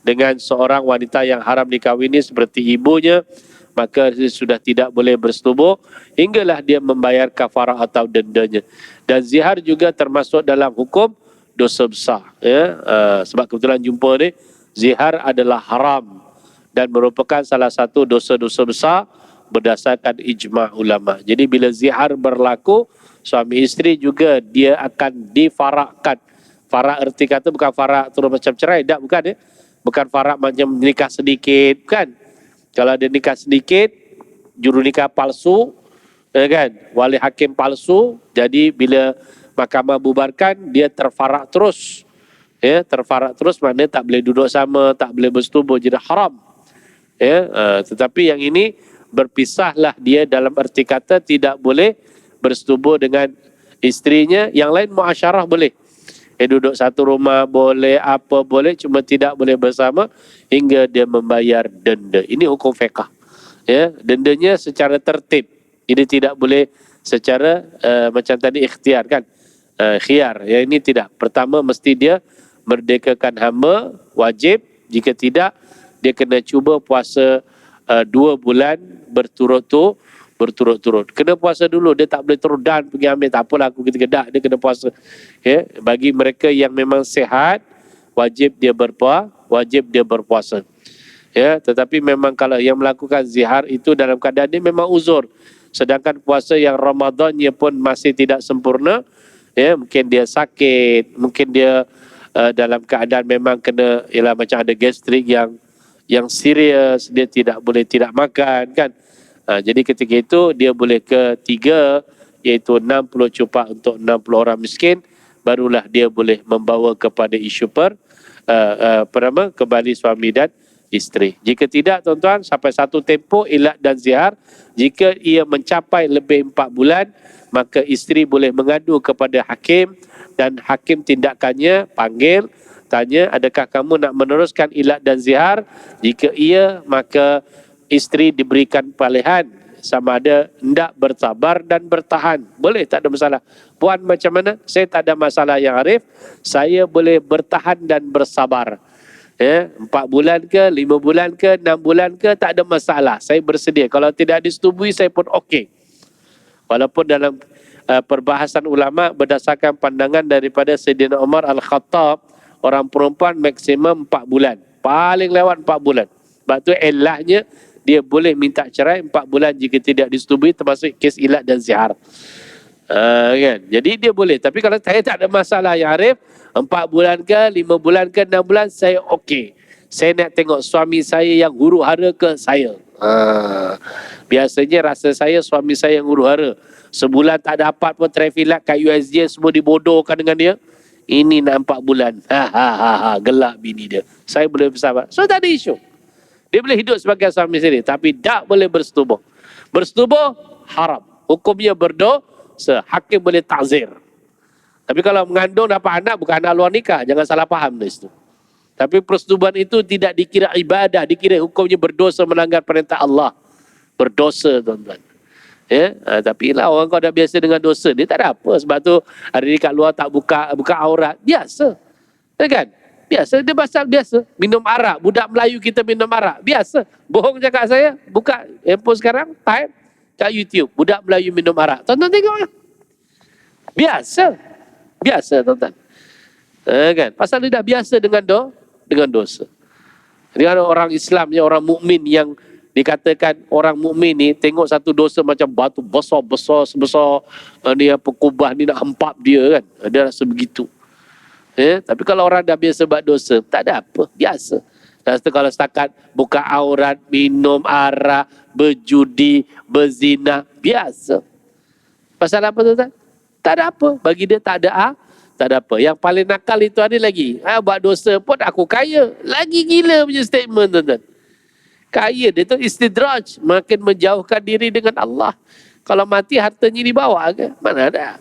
dengan seorang wanita yang haram dikahwini seperti ibunya, maka dia sudah tidak boleh bersetubuh hinggalah dia membayar kafarah atau dendanya. Dan zihar juga termasuk dalam hukum dosa besar, ya. Sebab kebetulan jumpa ni, zihar adalah haram dan merupakan salah satu dosa-dosa besar berdasarkan ijma' ulama. Jadi bila zihar berlaku, suami isteri juga dia akan difarakkan. Farak erti kata bukan farak terus macam cerai, tak, bukan, ya. Bukan farak macam nikah sedikit, bukan. Kalau dia nikah sedikit, juru nikah palsu, ya kan, wali hakim palsu, jadi bila mahkamah bubarkan, dia terfarak terus. Ya, terfarak terus maknanya tak boleh duduk sama, tak boleh bersetubuh, jadi haram. Ya, tetapi yang ini berpisahlah dia dalam erti kata tidak boleh bersetubuh dengan isterinya. Yang lain muasyarah boleh. Duduk satu rumah boleh, apa boleh, cuma tidak boleh bersama hingga dia membayar denda. Ini hukum fiqh. Ya, dendanya secara tertib. Ini tidak boleh secara macam tadi ikhtiar, kan? Khiyar. Ya, ini tidak. Pertama mesti dia merdekakan hamba, wajib. Jika tidak, dia kena cuba puasa 2 bulan berturut-turut. Kena puasa dulu, dia tak boleh terus dan pergi ambil, tak apalah aku kedak, dia kena puasa. Ya, bagi mereka yang memang sihat, wajib dia berpuasa. Ya, tetapi memang kalau yang melakukan zihar itu dalam keadaan dia memang uzur. Sedangkan puasa yang Ramadannya pun masih tidak sempurna, ya, mungkin dia sakit, mungkin dia dalam keadaan memang kena, ialah macam ada gastrik yang serius, dia tidak boleh tidak makan, kan. Jadi ketika itu dia boleh ketiga, iaitu 60 cupak untuk 60 orang miskin, barulah dia boleh membawa kepada isu kembali suami dan isteri. Jika tidak, tuan-tuan, sampai satu tempoh ilat dan zihar, jika ia mencapai lebih 4 bulan, maka isteri boleh mengadu kepada hakim dan hakim tindakannya panggil, tanya, adakah kamu nak meneruskan ilat dan zihar? Jika iya, maka isteri diberikan pilihan sama ada hendak bersabar dan bertahan. Boleh, tak ada masalah. Puan macam mana? Saya tak ada masalah yang Arif. Saya boleh bertahan dan bersabar. Ya, 4 bulan ke, 5 bulan ke, 6 bulan ke, tak ada masalah. Saya bersedia. Kalau tidak disetubui, saya pun okey. Walaupun dalam perbahasan ulama berdasarkan pandangan daripada Sayyidina Umar Al-Khattab, orang perempuan maksimum 4 bulan. Paling lewat 4 bulan. Sebab tu ilahnya dia boleh minta cerai 4 bulan jika tidak disetubui, termasuk kes ilat dan zihar. Kan? Jadi dia boleh. Tapi kalau saya tak ada masalah yang Arif, 4 bulan ke, 5 bulan ke, 6 bulan, saya okey. Saya nak tengok suami saya yang huru hara ke saya. Biasanya rasa saya suami saya yang huru hara. Sebulan tak dapat pun traffic light kat USJ semua dibodohkan dengan dia. Ini nak 4 bulan. Gelak bini dia. Saya boleh bersabar. So tak ada isu. Dia boleh hidup sebagai suami sendiri, tapi tak boleh bersetubuh. Bersetubuh haram. Hukumnya berdosa. Hakim boleh takzir. Tapi kalau mengandung dapat anak, bukan anak luar nikah, jangan salah faham dari situ. Tapi persetubuhan itu tidak dikira ibadah, dikira hukumnya berdosa, melanggar perintah Allah. Berdosa, tuan-tuan. Ya, tapi lah orang kau dah biasa dengan dosa, dia tak ada apa. Sebab tu hari ni kat luar tak buka aurat, biasa. Ya kan? Biasa, dia pasal biasa. Minum arak, budak Melayu kita minum arak, biasa. Bohong cakap saya, buka handphone sekarang, time, kat YouTube, budak Melayu minum arak. Tonton tengok. Biasa. Biasa, tuan-tuan. Kan? Pasal dia dah biasa dengan dosa. Dengan orang Islam, orang mukmin yang dikatakan orang mukmin ni, tengok satu dosa macam batu besar-besar, sebesar ni apa kubah ni nak hempap dia, kan. Dia rasa begitu. Tapi kalau orang dah biasa buat dosa, tak ada apa, biasa. Dan kalau setakat buka aurat, minum arak, berjudi, berzina, biasa. Pasal apa tuan-tuan? Tak ada apa. Bagi dia tak ada apa. Yang paling nakal itu ada lagi. Buat dosa pun aku kaya. Lagi gila punya statement, tuan-tuan. Kaya dia tu istidraj, makin menjauhkan diri dengan Allah. Kalau mati hartanya dibawa ke? Mana ada?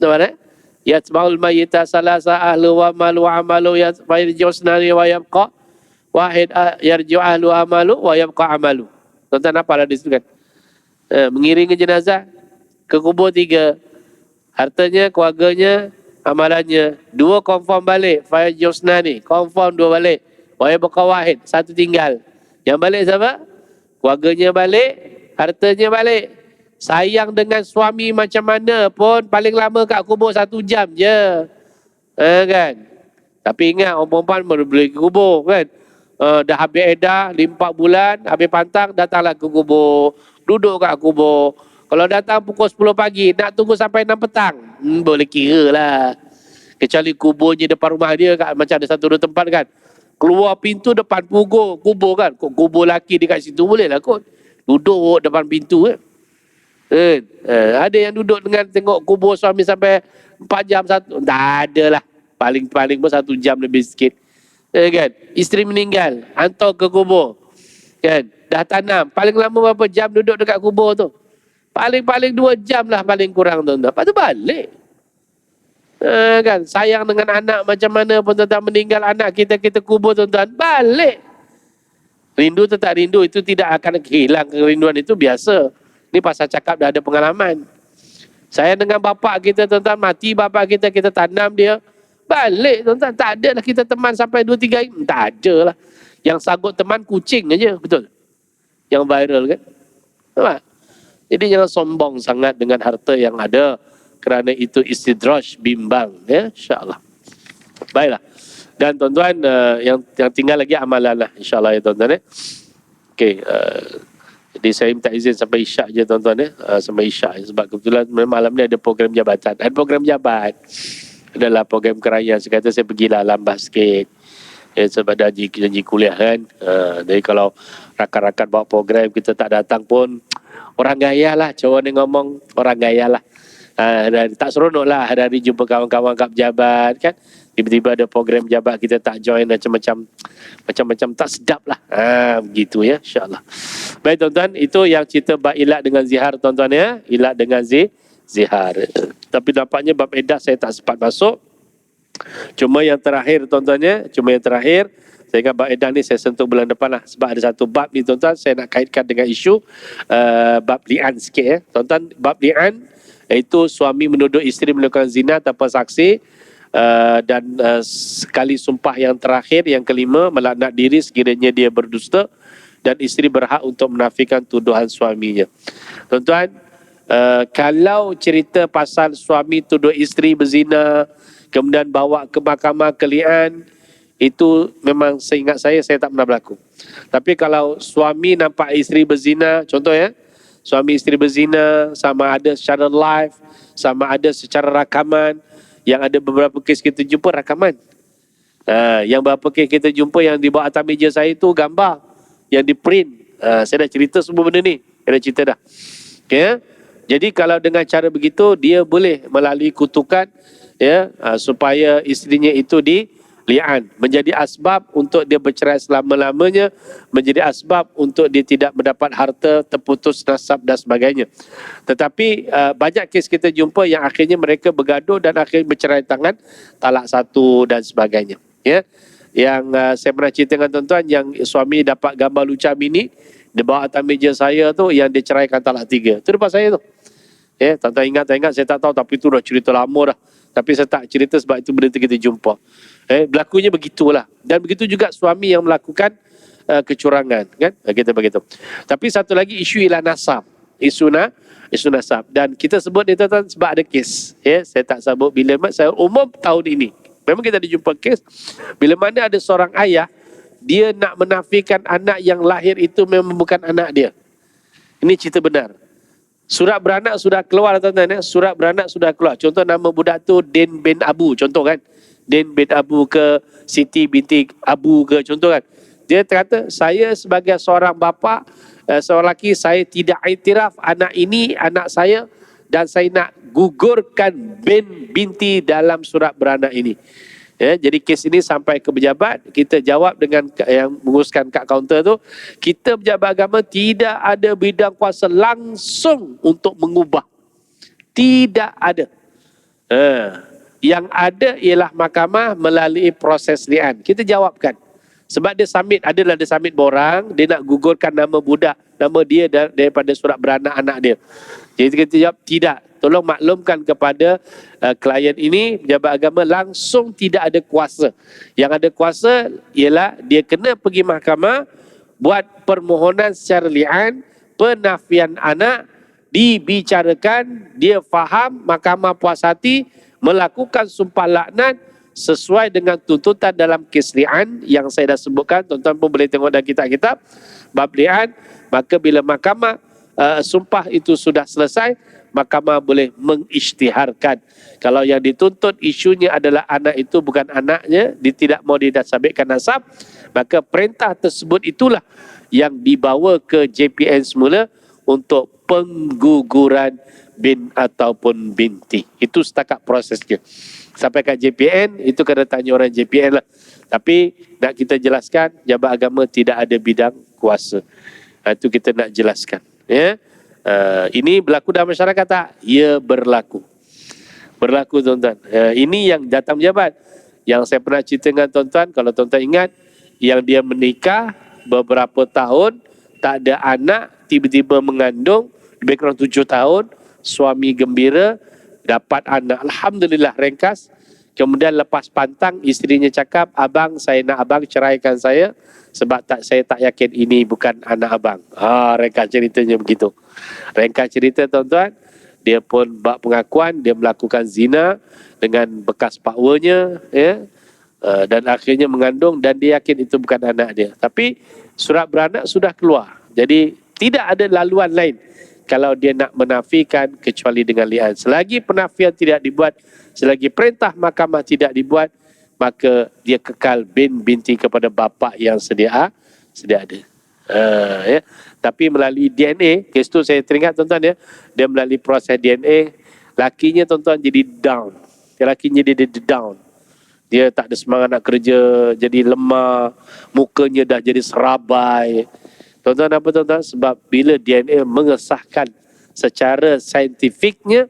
Mana? Yatba'ul mayyita salasa ahlu wa malu wa amalu yarji'usnani wa yabqa wahid yarji'u ahlu amalu wa yabqa amalu. Tuan-tuan apa lah disebutkan? Mengiringi jenazah ke kubur 3. Hartanya, keluarganya, amalannya. 2 confirm balik. Yarji'usnani confirm 2 balik. Wa yabqa wahid, 1 tinggal. Yang balik siapa? keluarganya balik, hartanya balik. Sayang dengan suami macam mana pun paling lama kat kubur 1 jam je. Kan? Tapi ingat orang perempuan baru boleh ke kubur kan. Dah habis edah 4 bulan, habis pantang datanglah ke kubur. Duduk kat kubur. Kalau datang pukul 10 pagi, nak tunggu sampai 6 petang. Boleh kira lah. Kecuali kuburnya depan rumah dia kat, macam ada 1-2 tempat kan. Keluar pintu depan kubur kan. Kubur laki dekat situ boleh lah kot. Duduk depan pintu kan. Ada yang duduk dengan tengok kubur suami sampai 4 jam satu. Tak ada lah. Paling-paling pun 1 jam lebih sikit. Kan? Isteri meninggal, hantar ke kubur. Kan? Dah tanam. Paling lama berapa jam duduk dekat kubur tu? Paling-paling 2 jam lah paling kurang tuan-tuan. Lepas tu balik. Kan? Sayang dengan anak macam mana pun tuan-tuan, meninggal anak kita kubur tuan-tuan. Balik. Rindu tetap rindu, itu tidak akan hilang kerinduan, itu biasa. Ini pasal cakap dah ada pengalaman. Saya dengan bapak kita tuan-tuan, mati bapak kita tanam dia. Balik tuan-tuan, tak ada lah kita teman sampai 2-3 hari. Tak ada lah. Yang sanggup teman kucing aja, betul? Yang viral kan? Nampak? Jadi jangan sombong sangat dengan harta yang ada, kerana itu istidraj, bimbang, ya, insya-Allah. Baiklah. Dan tuan-tuan, yang tinggal lagi amalan lah, insya-Allah ya tuan-tuan. Okey, jadi saya minta izin sampai isyak je tuan-tuan, sampai isyak, sebab kebetulan malam ni ada program jabatan. Ada program jabat, adalah program kerajaan. Saya kata saya pergilah lambat sikit. Sebab dah janji kuliah kan. Jadi kalau rakan-rakan bawa program kita tak datang pun, orang gaya lah, cowok ni ngomong, orang gaya lah. Tak seronok lah hari-hari jumpa kawan-kawan kat pejabat kan. Tiba-tiba ada program jabat kita tak join, macam-macam tak sedap lah. Begitu ya, insyaAllah. Baik tuan-tuan, itu yang cerita bab ilat dengan zihar tuan-tuan ya. Ilat dengan zihar. Tapi nampaknya bab edah saya tak sempat masuk. Cuma yang terakhir tuan-tuan ya, saya ingat bab edah ni saya sentuh bulan depan lah. Sebab ada satu bab ni tuan-tuan, saya nak kaitkan dengan isu bab li'an sikit ya. Tuan-tuan, bab li'an iaitu suami menuduh isteri melakukan zina tanpa saksi, dan sekali sumpah yang terakhir, yang kelima, melaknat diri sekiranya dia berdusta, dan isteri berhak untuk menafikan tuduhan suaminya. Tuan-tuan, kalau cerita pasal suami tuduh isteri berzina, kemudian bawa ke mahkamah kelian, itu memang seingat saya tak pernah berlaku. Tapi kalau suami nampak isteri berzina, contoh ya, suami isteri berzina, sama ada secara live, sama ada secara rakaman. Yang ada beberapa kes kita jumpa rakaman. Yang beberapa kes kita jumpa yang di bawah atas meja saya itu gambar yang di print. Saya dah cerita semua benda ni. Saya dah cerita dah. Okay? Jadi kalau dengan cara begitu, dia boleh melalui kutukan ya, supaya isterinya itu li'an, menjadi asbab untuk dia bercerai selama-lamanya, menjadi asbab untuk dia tidak mendapat harta, terputus nasab dan sebagainya. Tetapi banyak kes kita jumpa yang akhirnya mereka bergaduh dan akhirnya bercerai tangan, talak 1 dan sebagainya. Ya, yang saya pernah cerita dengan tuan-tuan, yang suami dapat gambar lucam ini di bawah atas meja saya tu, yang dia ceraikan talak 3. Itu depan saya tu. Ya, tuan-tuan ingat saya tak tahu, tapi itu dah cerita lama dah. Tapi saya tak cerita sebab itu benda kita jumpa. Berlakunya begitulah. Dan begitu juga suami yang melakukan kecurangan, kan? Kita begitu. Tapi satu lagi isu ialah nasab. Isu nasab. Dan kita sebut ni tuan-tuan sebab ada kes. Ya, saya tak sebut bila, saya umum tahun ini. Memang kita ada jumpa kes. Bila mana ada seorang ayah, dia nak menafikan anak yang lahir itu memang bukan anak dia. Ini cerita benar. Surat beranak sudah keluar tuan-tuan ya. Surat beranak sudah keluar. Contoh nama budak tu Din bin Abu, contoh kan. Din bin Abu ke Siti binti Abu ke, contoh kan. Dia kata, saya sebagai seorang bapa, seorang lelaki, saya tidak iktiraf anak ini anak saya, dan saya nak gugurkan binti dalam surat beranak ini. Ya, jadi kes ini sampai ke pejabat, kita jawab dengan yang menguruskan kat kaunter tu, kita pejabat agama tidak ada bidang kuasa langsung untuk mengubah. Tidak ada. Yang ada ialah mahkamah melalui proses li'an. Kita jawabkan. Sebab dia submit, dia submit borang, dia nak gugurkan nama budak, nama dia daripada surat beranak anak dia. Jadi kita jawab tidak. Tolong maklumkan kepada klien ini, pejabat agama langsung tidak ada kuasa. Yang ada kuasa ialah dia kena pergi mahkamah buat permohonan secara li'an, penafian anak, dibicarakan, dia faham, mahkamah puas hati, melakukan sumpah laknat sesuai dengan tuntutan dalam kes li'an yang saya dah sebutkan. Tuan-tuan pun boleh tengok dalam kitab-kitab bab li'an. Maka bila mahkamah sumpah itu sudah selesai, mahkamah boleh mengisytiharkan. Kalau yang dituntut isunya adalah anak itu bukan anaknya, dia tidak mau didasabitkan nasab, maka perintah tersebut itulah yang dibawa ke JPN semula untuk pengguguran bin ataupun binti. Itu setakat prosesnya. Sampai kat JPN, itu kena tanya orang JPN lah. Tapi nak kita jelaskan, Jabat Agama tidak ada bidang kuasa. Itu kita nak jelaskan. Ya. Ini berlaku dalam masyarakat tak? Ya, berlaku. Berlaku tuan-tuan. Ini yang datang pejabat. Yang saya pernah cerita dengan tuan-tuan, kalau tuan-tuan ingat, yang dia menikah beberapa tahun, tak ada anak, tiba-tiba mengandung, lebih kurang 7 tahun, suami gembira, dapat anak. Alhamdulillah, ringkas. Kemudian lepas pantang, isterinya cakap, abang, saya nak abang ceraikan saya, sebab saya tak yakin ini bukan anak abang. Ringkas ceritanya begitu. Ringkas cerita tuan-tuan, dia pun buat pengakuan, dia melakukan zina dengan bekas pakwanya, ya, dan akhirnya mengandung dan dia yakin itu bukan anak dia. Tapi surat beranak sudah keluar. Jadi tidak ada laluan lain kalau dia nak menafikan kecuali dengan li'an. Selagi penafian tidak dibuat, selagi perintah mahkamah tidak dibuat, maka dia kekal bin binti kepada bapa yang sedia ada. Ya. Tapi melalui DNA, kes tu saya teringat tuan-tuan ya, dia melalui proses DNA, lakinya tuan-tuan jadi down. Lakinya dia down. Dia tak ada semangat nak kerja, jadi lemah, mukanya dah jadi serabai. Tuan-tuan apa tuan-tuan? Sebab bila DNA mengesahkan secara saintifiknya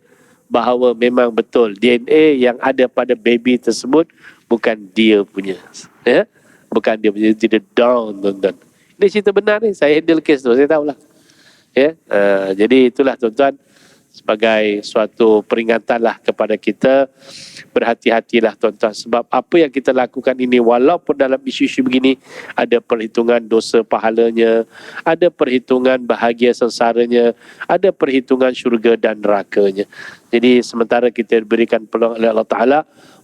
bahawa memang betul DNA yang ada pada baby tersebut bukan dia punya. Ya? Bukan dia punya, jadi down tuan-tuan. Ini cerita benar ni, saya handle kes tu, saya tahulah. Ya? Jadi itulah tuan-tuan, sebagai suatu peringatan lah kepada kita, berhati-hatilah tuan-tuan, sebab apa yang kita lakukan ini walaupun dalam isu-isu begini ada perhitungan dosa pahalanya, ada perhitungan bahagia sengsaranya, ada perhitungan syurga dan nerakanya. Jadi sementara kita diberikan peluang oleh Allah Ta'ala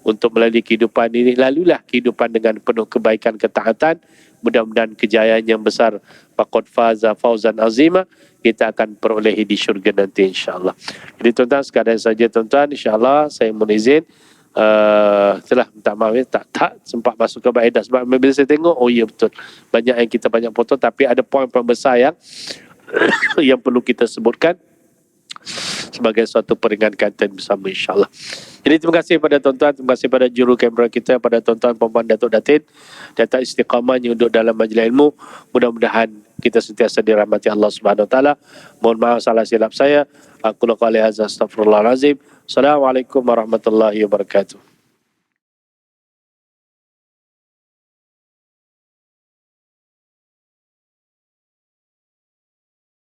untuk melalui kehidupan ini, lalulah kehidupan dengan penuh kebaikan ketaatan, mudah-mudahan kejayaan yang besar, faqad faza fauzan azima, kita akan perolehi di syurga nanti insyaAllah. Jadi tuan-tuan, sekadar saja tuan-tuan, insyaAllah saya mohon izin, telah minta maaf ya, tak sempat masuk ke baedah, sebab bila saya tengok, oh ya betul, banyak yang kita banyak potong, tapi ada poin-poin besar yang yang perlu kita sebutkan sebagai suatu peringatan bersama insyaAllah. Jadi terima kasih pada tuan-tuan, terima kasih pada juru kamera kita, pada tuan-tuan Puan Datuk Datin, data istiqamahnya untuk dalam majlis ilmu. Mudah-mudahan kita sentiasa dirahmati Allah Subhanahu Wa Taala. Mohon maaf salah silap saya. Aku qouli hadza, astaghfirullahalazim. Assalamualaikum warahmatullahi wabarakatuh.